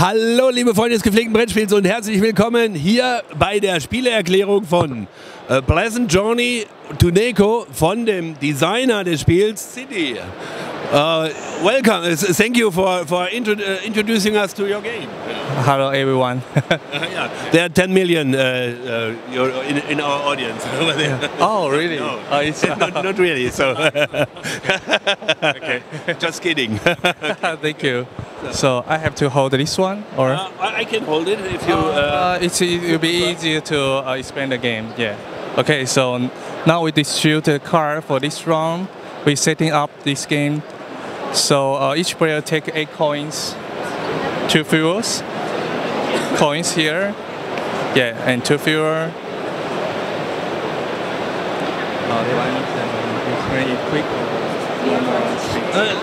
Hallo liebe Freunde des gepflegten Brettspiels und herzlich willkommen hier bei der Spieleerklärung von Pleasant Journey to Neko von dem Designer des Spiels City. Welcome, thank you for introducing us to your game. Hello everyone. Yeah. There are 10 million in our audience over there. Oh really? No. Oh, it's not really, so okay. Just kidding. Thank you. So I have to hold this one, or I can hold it if you. it'll be easier to explain the game. Yeah. Okay. So now we distribute the card for this round. We're setting up this game. So each player take 8 coins, 2 fuels, coins here, yeah, and 2 fuel. Quick.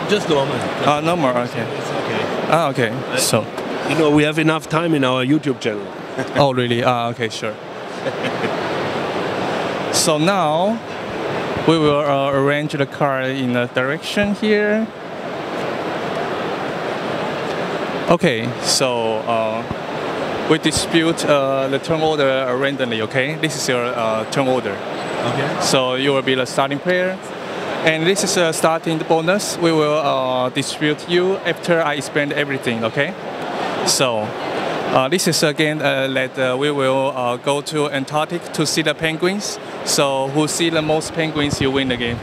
Just normal. No more. Okay. It's okay. Okay. So. You know, we have enough time in our YouTube channel. Oh really? Okay, sure. So now we will arrange the card in a direction here. Okay, so we distribute the turn order randomly, okay? This is your turn order. Okay. So you will be the starting player. And this is a starting bonus. We will distribute you after I explain everything, okay? So this is again that we will go to Antarctic to see the penguins. So who see the most penguins, you win the game.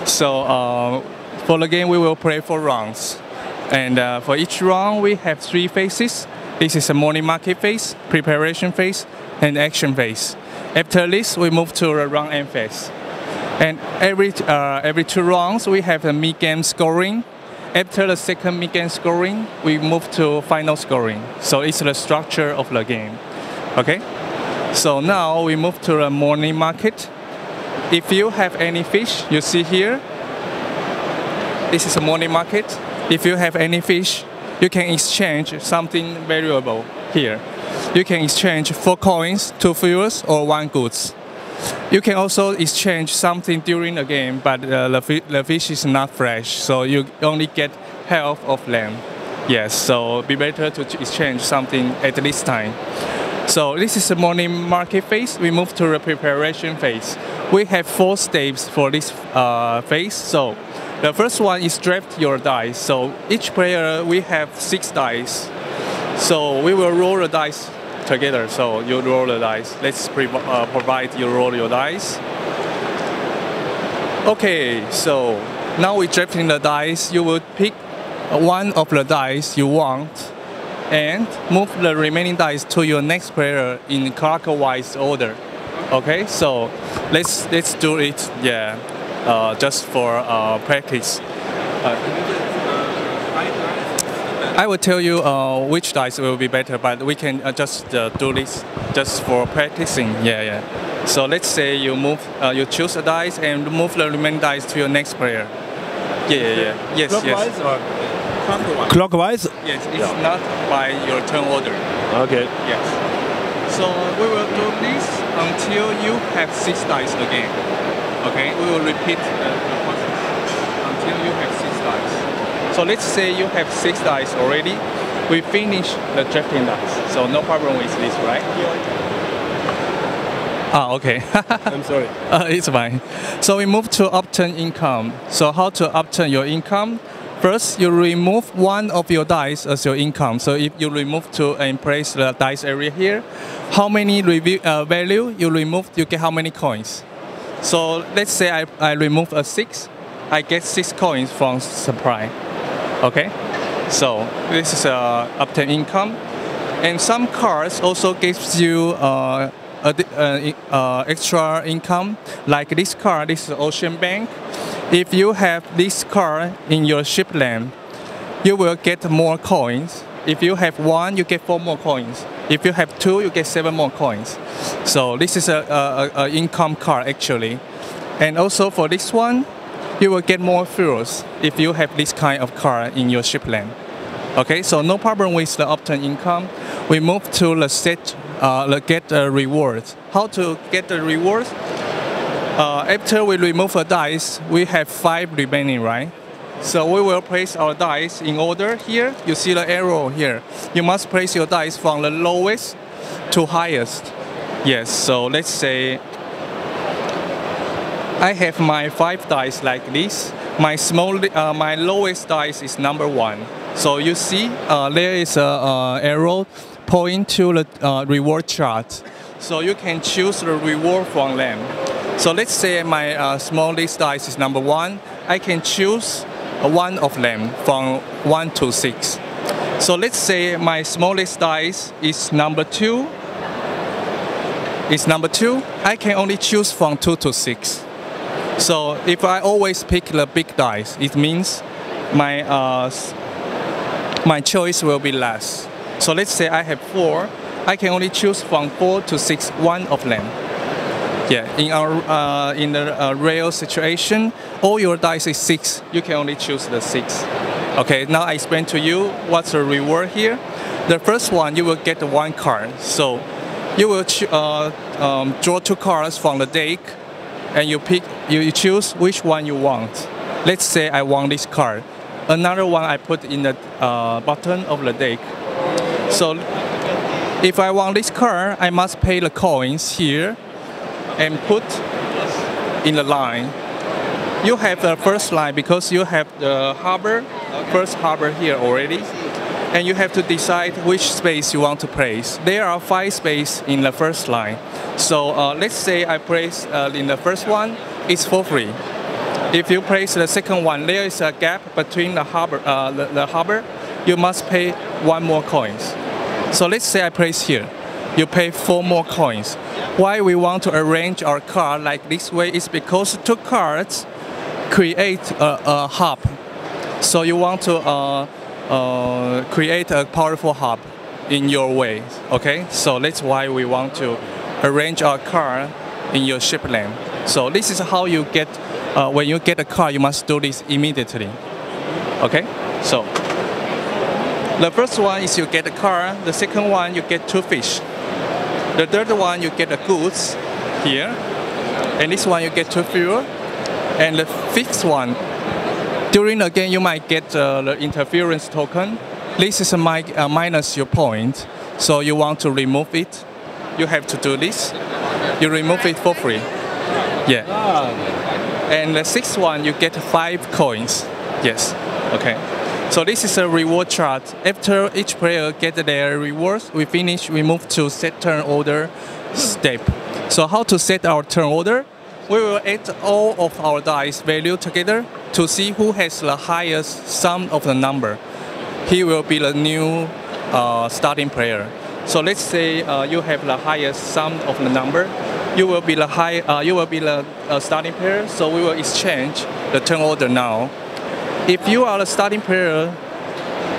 So for the game, we will play 4 rounds. And for each round, we have 3 phases. This is a morning market phase, preparation phase, and action phase. After this, we move to the round end phase. And every 2 rounds, we have a mid-game scoring. After the second mid-game scoring, we move to final scoring. So it's the structure of the game. Okay? So now we move to the morning market. If you have any fish, you see here, this is a morning market. If you have any fish, you can exchange something valuable here. You can exchange 4 coins, 2 fuels, or 1 goods. You can also exchange something during the game, but the fish is not fresh, so you only get half of them. Yes, so be better to exchange something at this time. So this is the morning market phase. We move to the preparation phase. We have 4 steps for this phase. So the first one is draft your dice. So each player, we have 6 dice. So we will roll the dice together. So you roll the dice. Let's provide you roll your dice. Okay, so now we're drafting the dice. You will pick one of the dice you want and move the remaining dice to your next player in clockwise order. Okay, so let's do it. Yeah, just for practice. I will tell you which dice will be better, but we can just do this just for practicing. Yeah. So let's say you you choose a dice and move the remaining dice to your next player. Yeah. Yes. Clockwise or clockwise? Clockwise? Yes, it's not by your turn order. Okay. Yes. So we will do this until you have 6 dice again. Okay, we will repeat the process until you have 6 dice. So let's say you have 6 dice already. We finish the drafting dice. So no problem with this, right? Okay. I'm sorry. It's fine. So we move to obtain income. So how to obtain your income? First, you remove one of your dice as your income. So if you remove 2 and place the dice area here, how many value you remove, you get how many coins. So let's say I remove a 6, I get 6 coins from supply. Okay, so this is obtain income, and some cards also gives you extra income. Like this card, this is Ocean Bank. If you have this card in your shipland, you will get more coins. If you have 1, you get 4 more coins. If you have 2, you get 7 more coins. So this is a income card actually. And also for this one, you will get more fuels if you have this kind of card in your shipland. Okay, so no problem with the obtain income. We move to the get rewards. How to get the rewards? After we remove a dice, we have 5 remaining, right? So we will place our dice in order here. You see the arrow here. You must place your dice from the lowest to highest. Yes, so let's say I have my 5 dice like this. My lowest dice is number 1. So you see there is a arrow pointing to the reward chart. So you can choose the reward from them. So let's say my smallest dice is number 1. I can choose one of them from 1 to 6. So let's say my smallest dice is number 2. I can only choose from 2 to 6. So if I always pick the big dice, it means my choice will be less. So let's say I have 4. I can only choose from 4 to 6, one of them. Yeah, in the real situation, all your dice is 6. You can only choose the 6. Okay, now I explain to you what's the reward here. The first one, you will get 1 card. So you will draw 2 cards from the deck, and you choose which one you want. Let's say I want this card. Another one I put in the bottom of the deck. So if I want this card, I must pay the coins here and put in the line. You have the first line because you have the harbor, first harbor here already, and you have to decide which space you want to place. There are 5 spaces in the first line. So let's say I place in the first one, it's for free. If you place the second one, there is a gap between the harbor, you must pay 1 more coins. So let's say I place here, you pay 4 more coins. Why we want to arrange our card like this way is because 2 cards create a hub. So you want to create a powerful hub in your way. Okay, so that's why we want to arrange our card in your ship lane. So this is how you get, when you get a card, you must do this immediately. Okay, so the first one is you get a card. The second one you get 2 fish. The third one you get the goods here, and this one you get 2 fuel. And the 5th one, during the game you might get the interference token. This is minus your point, so you want to remove it. You have to do this. You remove it for free. Yeah. And the 6th one you get 5 coins. Yes. Okay. So this is a reward chart. After each player get their rewards, we move to set turn order step. So how to set our turn order? We will add all of our dice value together to see who has the highest sum of the number. He will be the new starting player. So let's say you have the highest sum of the number. You will be the starting player. So we will exchange the turn order now. If you are the starting player,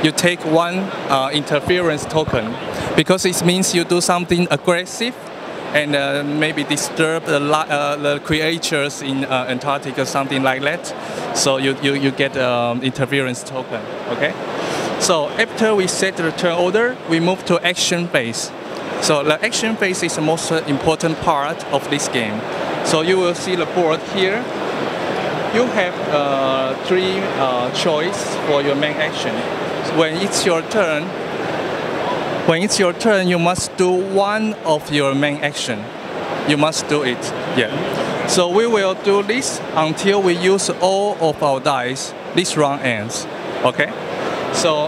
you take 1 interference token because it means you do something aggressive and maybe disturb the creatures in Antarctica or something like that. So you get interference token. Okay. So after we set the turn order, we move to action phase. So the action phase is the most important part of this game. So you will see the board here. You have 3 choices for your main action. When it's your turn, you must do one of your main action. You must do it. Yeah. So we will do this until we use all of our dice. This round ends. Okay. So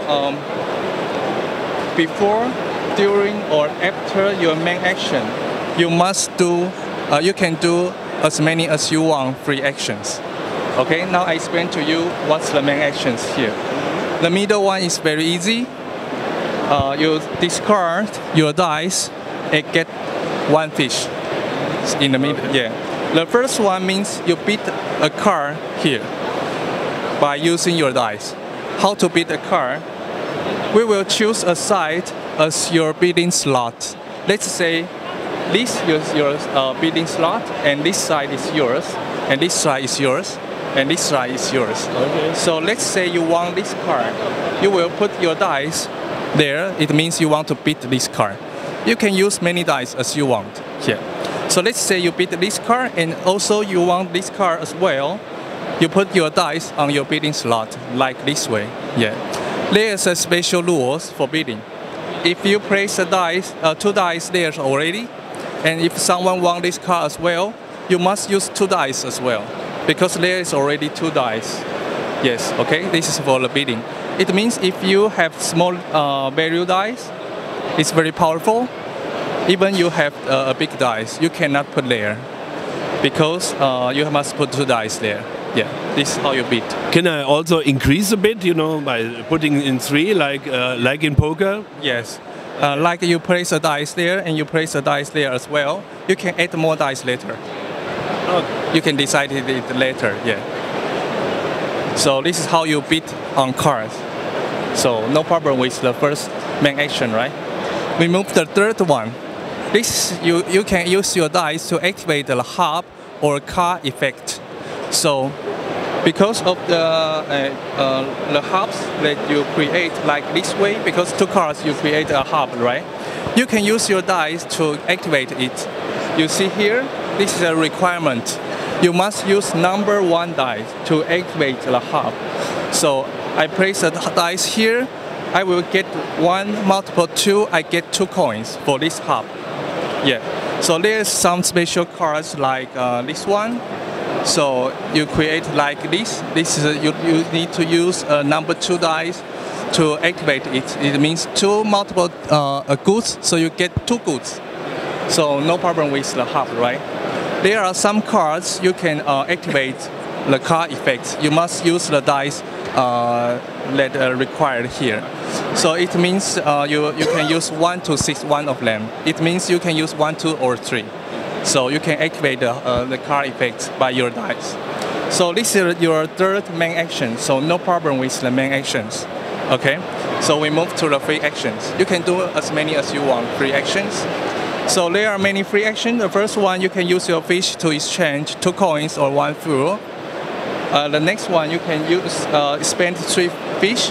before, during, or after your main action, you must do. You can do as many as you want free actions. Okay, now I explain to you what's the main actions here. The middle one is very easy. You discard your dice and get 1 fish in the middle. Yeah. The first one means you bid a card here by using your dice. How to bid a card? We will choose a side as your bidding slot. Let's say this is your bidding slot, and this side is yours, and this side is yours. And this side is yours. Okay. So let's say you want this card. You will put your dice there. It means you want to bid this card. You can use many dice as you want here. So let's say you bid this card and also you want this card as well. you put your dice on your bidding slot like this way. Yeah. There is a special rules for bidding. If you place a dice, 2 dice there already, and if someone wants this card as well, you must use 2 dice as well, because there is already 2 dice. Yes, okay, this is for the bidding. It means if you have small value dice, it's very powerful. Even you have a big dice, you cannot put there, because you must put 2 dice there. Yeah, this is how you bid. Can I also increase a bit, you know, by putting in 3, like in poker? Yes. Like you place a dice there and you place a dice there as well, you can add more dice later. Okay. You can decide it later, yeah. So this is how you bid on cards. So no problem with the first main action, right? We move the third one. This you can use your dice to activate the hub or card effect. So because of the hubs that you create like this way, because 2 cards you create a hub, right? You can use your dice to activate it. You see here, this is a requirement. You must use number 1 dice to activate the hub. So I place a dice here, I will get 1 multiple 2, I get 2 coins for this hub. Yeah. So there's some special cards like this one. So you create like this. This is you need to use number 2 dice to activate it. It means 2 multiple goods, so you get 2 goods. So no problem with the hub, right? There are some cards you can activate the card effects. You must use the dice that are required here. So it means you can use 1 to 6 one of them. It means you can use 1, 2, or 3. So you can activate the card effects by your dice. So this is your third main action. So no problem with the main actions. Okay. So we move to the free actions. You can do as many as you want free actions. So there are many free actions. The first one, you can use your fish to exchange 2 coins or 1 fuel. The next one, you can use spend 3 fish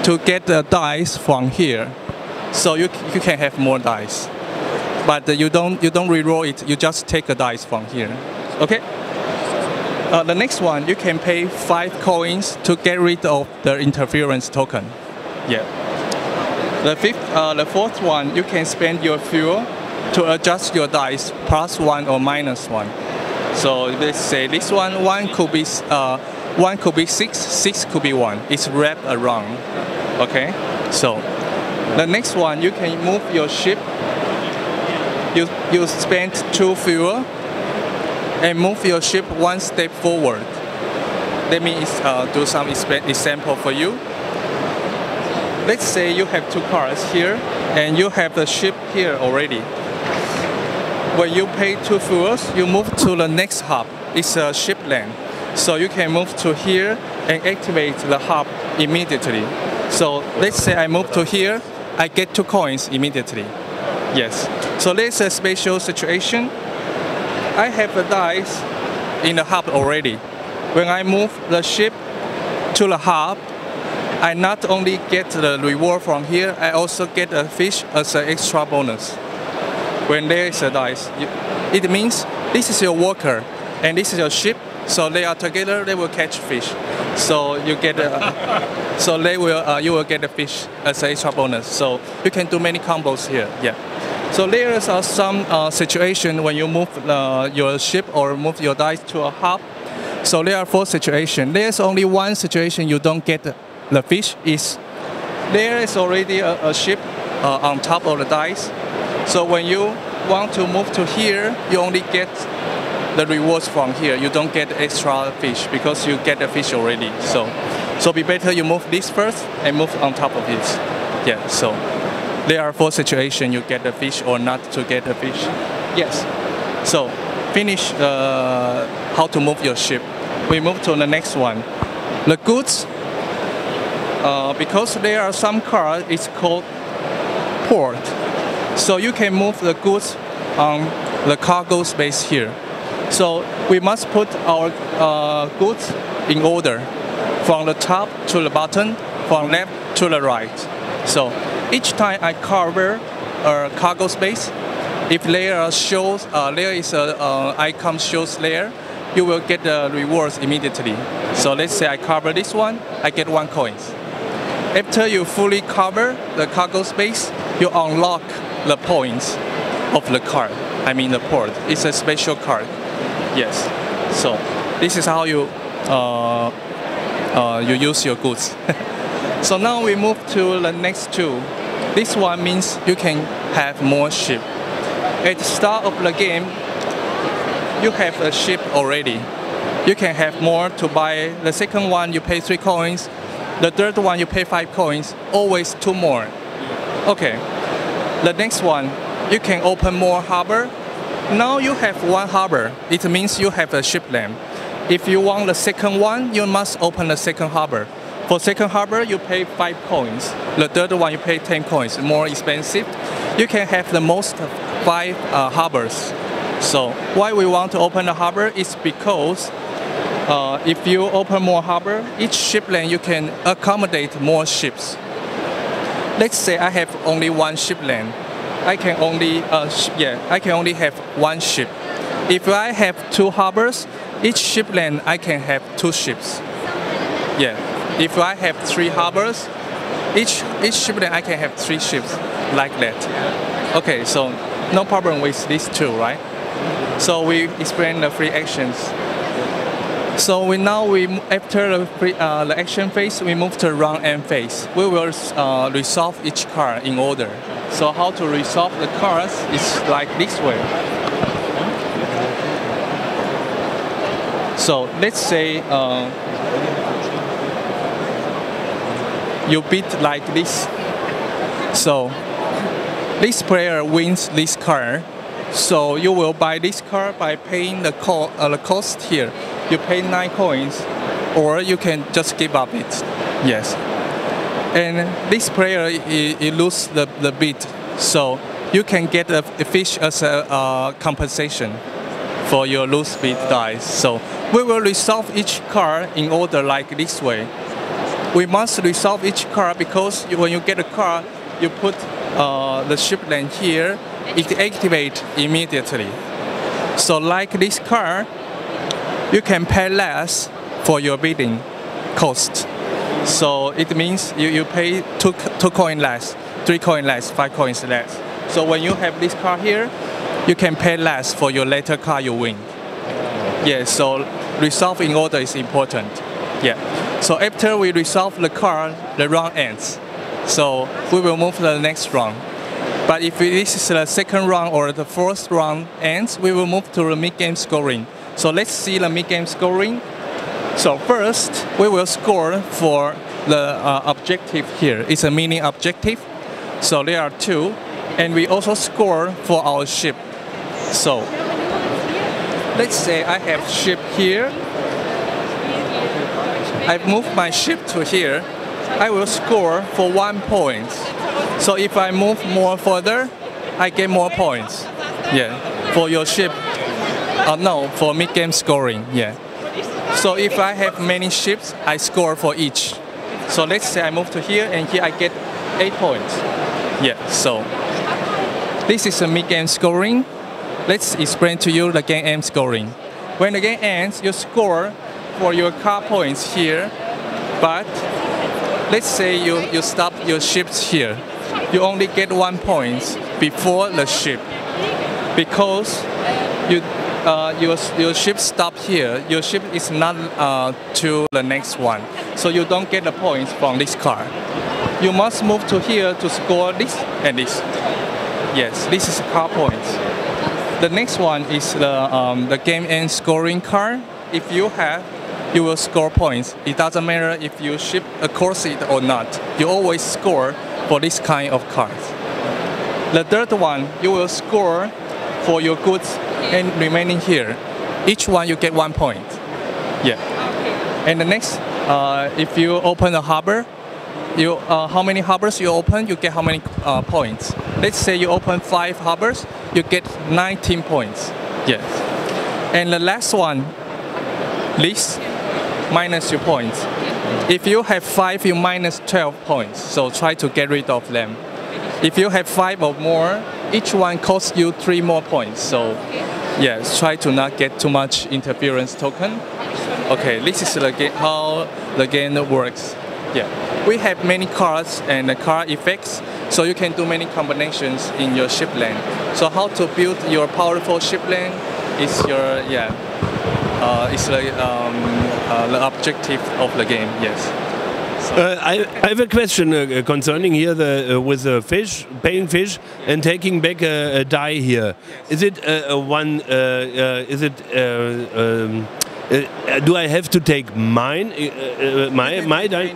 to get the dice from here. So you can have more dice. But you don't reroll it. You just take a dice from here. Okay. The next one, you can pay 5 coins to get rid of the interference token. Yeah. The fourth one, you can spend your fuel to adjust your dice +1 or -1. So let's say this one, 1 could be 6, 6 could be 1. It's wrapped around. Okay. So the next one, you can move your ship. You spend 2 fuel and move your ship 1 step forward. Let me do some example for you. Let's say you have 2 cards here and you have the ship here already. When you pay 2 fuels, you move to the next hub. It's a ship lane. So you can move to here and activate the hub immediately. So let's say I move to here, I get 2 coins immediately. Yes. So there's a special situation. I have the dice in the hub already. When I move the ship to the hub, I not only get the reward from here, I also get a fish as an extra bonus. When there is a dice, it means this is your worker and this is your ship. So they are together, they will catch fish. So you get you will get a fish as an extra bonus. So you can do many combos here. Yeah. So there are some situation when you move your ship or move your dice to a hub. So there are 4 situations. There's only 1 situation you don't get the fish. Is there is already a ship on top of the dice. So when you want to move to here, you only get the rewards from here. You don't get extra fish because you get the fish already. So be better you move this first and move on top of it. Yeah. So there are 4 situations you get the fish or not to get the fish. Yes. So finish how to move your ship. We move to the next one. The goods. Because there are some cards, it's called port. So you can move the goods on the cargo space here. So we must put our goods in order from the top to the bottom, from left to the right. So each time I cover a cargo space, if there is an icon shows there, you will get the rewards immediately. So let's say I cover this one, I get 1 coin. After you fully cover the cargo space, you unlock the points of the card. I mean the port. It's a special card. Yes. So this is how you use your goods. So now we move to the next two. This one means you can have more ship. At the start of the game, you have a ship already. You can have more to buy. The second one you pay 3 coins. The third one you pay 5 coins. Always 2 more. Okay. The next one, you can open more harbor. Now you have 1 harbor. It means you have a ship land. If you want the second one, you must open the second harbor. For second harbor, you pay 5 coins. The third one, you pay 10 coins. More expensive. You can have the most 5 harbors. So why we want to open the harbor is because if you open more harbor, each ship lane you can accommodate more ships. Let's say I have only 1 ship lane. I can only have 1 ship. If I have 2 harbors, each ship lane I can have 2 ships. Yeah. If I have 3 harbors, each ship lane I can have 3 ships, like that. Okay, so no problem with these 2, right? So we explain the free actions. So after the action phase, we move to run end phase. We will resolve each card in order. So how to resolve the cards is like this way. So let's say you beat like this. So this player wins this card. So you will buy this card by paying the cost here. You pay 9 coins, or you can just give up it. Yes. And this player he lose the bid, so you can get a fish as a compensation for your lose bid dice. So we will resolve each card in order like this way. We must resolve each card because when you get a card, you put the ship lane here, it activates immediately. So like this card, you can pay less for your bidding cost. So it means you pay 2 coins less, 3 coins less, 5 coins less. So when you have this card here, you can pay less for your later card you win. Yeah, so resolve in order is important. Yeah. So after we resolve the card, the round ends. So we will move to the next round. But if this is the second round or the fourth round ends, we will move to the mid-game scoring. So let's see the mid-game scoring. So first, we will score for the objective here. It's a mini objective. So there are 2. And we also score for our ship. So let's say I have ship here. I've moved my ship to here. I will score for 1 point. So if I move more further, I get more points. Yeah, for your ship. No, for mid-game scoring. Yeah. So if I have many ships, I score for each. So let's say I move to here, and here I get 8 points. Yeah. So this is a mid-game scoring. Let's explain to you the game end scoring. When the game ends, you score for your card points here, but let's say you stop your ships here. You only get 1 point before the ship because your ship stopped here. Your ship is not to the next one, so you don't get the points from this card. You must move to here to score this and this. Yes, this is card points. The next one is the game end scoring card. If you have, you will score points. It doesn't matter if you ship across it or not. You always score for this kind of cards. The third one, you will score for your goods and remaining here. Each one you get 1 point. Yeah. And the next, if you open a harbor, how many harbors you open, you get how many points. Let's say you open 5 harbors, you get 19 points. Yes. And the last one, least, minus your points. If you have 5, you minus 12 points. So try to get rid of them. If you have 5 or more, each one costs you 3 more points. So Yes, try to not get too much interference token. Okay, this is how the game works. Yeah, we have many cards and card effects, so you can do many combinations in your ship lane. So how to build your powerful ship lane is your it's the objective of the game. Yes. I have a question concerning here with the fish, paying fish, and taking back a die here. Is it one? Do I have to take mine? My die?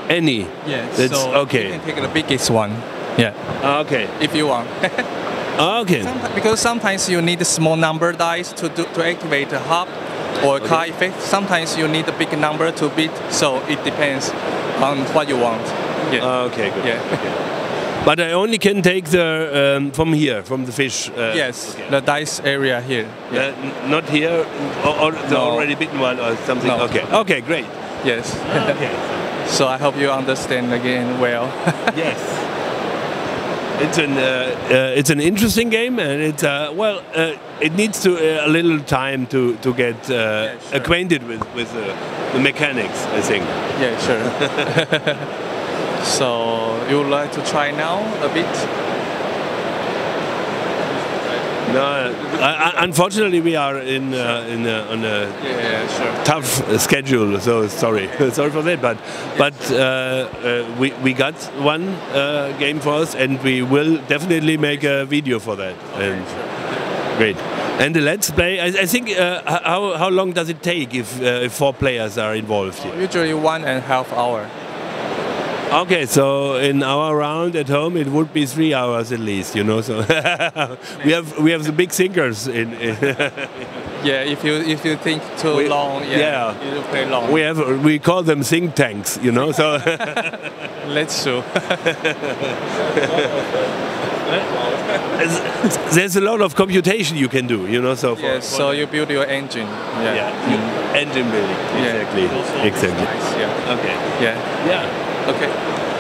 Any. Yes. That's so okay. You can take the biggest one. Yeah. Okay. If you want. Okay. Because sometimes you need a small number dice to activate a hub or card effect. Sometimes you need a big number to beat. So it depends on what you want. Yeah. Okay. Good. Yeah. Okay. But I only can take the from here, from the fish. Yes. Okay. The dice area here. Yeah. Not here, or the already bitten one, or something. No. Okay. Okay. Great. Yes. Okay. So I hope you understand again well. Yes. It's an interesting game, and it's it needs a little time to get sure. acquainted with the mechanics, I think. Yeah, sure. So you would like to try now a bit? No, unfortunately we are on a sure. tough schedule, so sorry, sorry for that. But we got one game for us, and we will definitely make a video for that. Okay, and sure. Great. And the let's play. I think how long does it take if 4 players are involved here? Usually 1.5 hours. Okay, so in our round at home it would be 3 hours at least, you know. So we have the big thinkers in. Yeah, if you think too long, you play long. We call them think tanks, you know. So let's show. There's a lot of computation you can do, you know. So yes, so you build your engine. Yeah. Engine building. Exactly. Yeah. Exactly. Nice, yeah. Okay. Yeah. Yeah. Okay.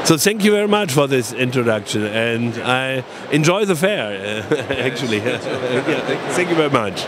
So thank you very much for this introduction, and I enjoy the fair. Actually, thank you very much.